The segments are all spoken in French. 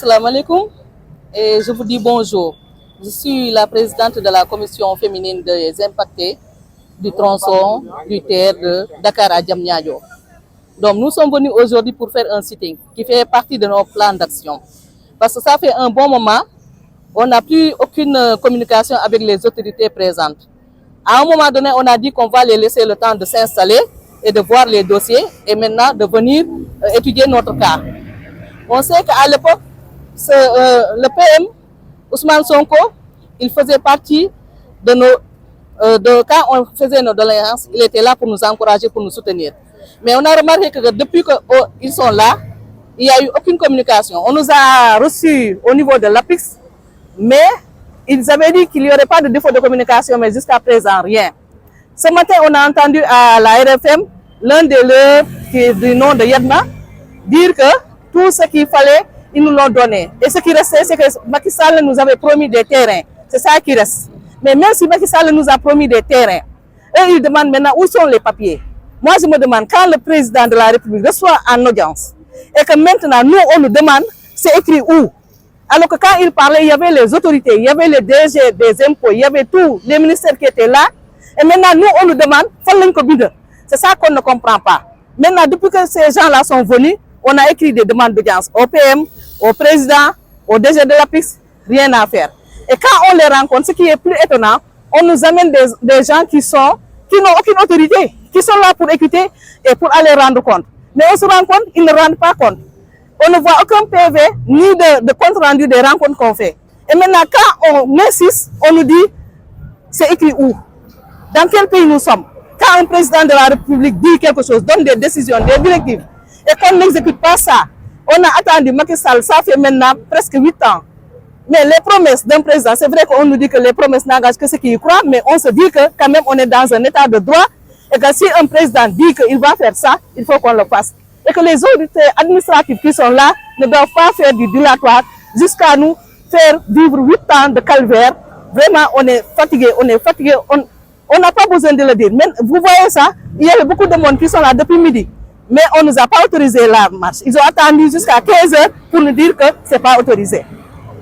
Assalamu alaikum et je vous dis bonjour. Je suis la présidente de la commission féminine des impactés du tronçon du TER de Dakar à Diamniadio. Donc nous sommes venus aujourd'hui pour faire un sitting qui fait partie de nos plans d'action. Parce que ça fait un bon moment, on n'a plus aucune communication avec les autorités présentes. À un moment donné, on a dit qu'on va les laisser le temps de s'installer et de voir les dossiers et maintenant de venir étudier notre cas. On sait qu'à l'époque, le PM, Ousmane Sonko, il faisait partie de nos... quand on faisait nos doléances, il était là pour nous encourager, pour nous soutenir. Mais on a remarqué que depuis qu'ils sont là, il n'y a eu aucune communication. On nous a reçus au niveau de l'APIX, mais ils avaient dit qu'il n'y aurait pas de défaut de communication, mais jusqu'à présent, rien. Ce matin, on a entendu à la RFM, l'un des leurs, qui est du nom de Yadma, dire que tout ce qu'il fallait, ils nous l'ont donné. Et ce qui restait, c'est que Macky Sall nous avait promis des terrains. C'est ça qui reste. Mais même si Macky Sall nous a promis des terrains, eux, ils demandent maintenant où sont les papiers. Moi, je me demande, quand le président de la République reçoit en audience, et que maintenant, nous, on nous demande, c'est écrit où? Alors que quand il parlait, il y avait les autorités, il y avait les DG des impôts, il y avait tous les ministères qui étaient là. Et maintenant, nous, on nous demande, c'est ça qu'on ne comprend pas. Maintenant, depuis que ces gens-là sont venus, on a écrit des demandes d'audience au PM, au président, au DG de l'APIX, rien à faire. Et quand on les rencontre, ce qui est plus étonnant, on nous amène des gens qui n'ont aucune autorité, qui sont là pour écouter et pour aller rendre compte. Mais on se rend compte, ils ne rendent pas compte. On ne voit aucun PV ni de compte rendu des rencontres qu'on fait. Et maintenant, quand on insiste, on nous dit, c'est écrit où? Dans quel pays nous sommes? Quand un président de la République dit quelque chose, donne des décisions, des directives, et qu'on n'exécute pas ça, on a attendu Macky Sall, ça fait maintenant presque 8 ans. Mais les promesses d'un président, c'est vrai qu'on nous dit que les promesses n'engagent que ceux qui y croient, mais on se dit que quand même on est dans un état de droit, et que si un président dit qu'il va faire ça, il faut qu'on le fasse. Et que les autorités administratives qui sont là ne doivent pas faire du dilatoire jusqu'à nous faire vivre 8 ans de calvaire. Vraiment, on est fatigué, on n'a pas besoin de le dire. Mais vous voyez ça, il y avait beaucoup de monde qui sont là depuis midi. Mais on ne nous a pas autorisé la marche. Ils ont attendu jusqu'à 15 h pour nous dire que ce n'est pas autorisé.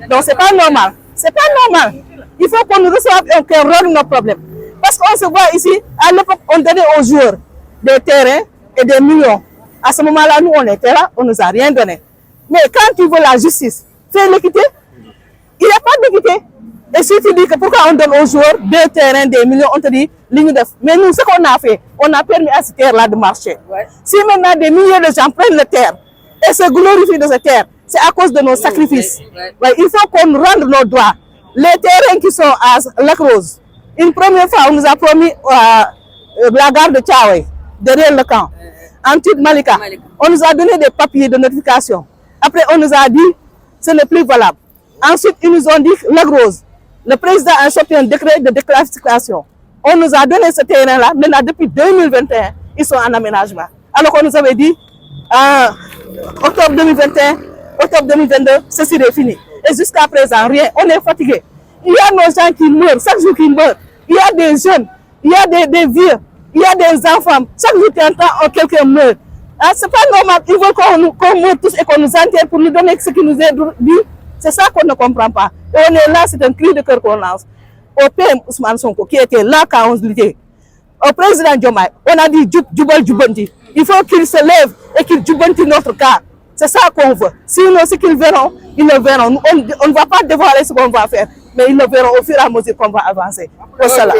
Donc ce n'est pas normal. C'est pas normal. Il faut qu'on nous reçoive et qu'on règle nos problèmes. Parce qu'on se voit ici, à l'époque, on donnait aux joueurs des terrains et des millions. À ce moment-là, nous, on était là, on ne nous a rien donné. Mais quand tu veux la justice, fais l'équité, il n'y a pas d'équité. Et si tu dis que pourquoi on donne aux joueurs des terrains, des millions, on te dit, mais nous, ce qu'on a fait, on a permis à ces terres-là de marcher. Ouais. Si maintenant des milliers de gens prennent la terre et se glorifient de cette terre, c'est à cause de nos sacrifices. Ouais, il faut qu'on rende nos droits. Les terrains qui sont à Lac Rose, une première fois, on nous a promis la gare de Tchaoué, derrière le camp. Ensuite, Malika. On nous a donné des papiers de notification. Après, on nous a dit ce n'est plus valable. Ensuite, ils nous ont dit Lac Rose. Le président a sorti un décret de déclassification. On nous a donné ce terrain-là. Maintenant, depuis 2021, ils sont en aménagement. Alors qu'on nous avait dit, octobre 2021, octobre 2022, ceci est fini. Et jusqu'à présent, rien. On est fatigué. Il y a nos gens qui meurent, chaque jour qui meurent. Il y a des jeunes, il y a des vieux, il y a des enfants. Chaque jour qu'il y a un temps, quelqu'un meurt. Ah, c'est pas normal. Ils veulent qu'on meure tous et qu'on nous enterre pour nous donner ce qui nous est dit. C'est ça qu'on ne comprend pas. Et on est là, c'est un cri de cœur qu'on lance. Au PM Ousmane Sonko, qui était là quand on se luttait, au président Diomaye, on a dit Djoubal Djoubanti. Il faut qu'il se lève et qu'il Djoubanti notre cas. C'est ça qu'on veut. Sinon, ce qu'ils verront, ils le verront. On ne va pas dévoiler ce qu'on va faire, mais ils le verront au fur et à mesure qu'on va avancer. Voilà.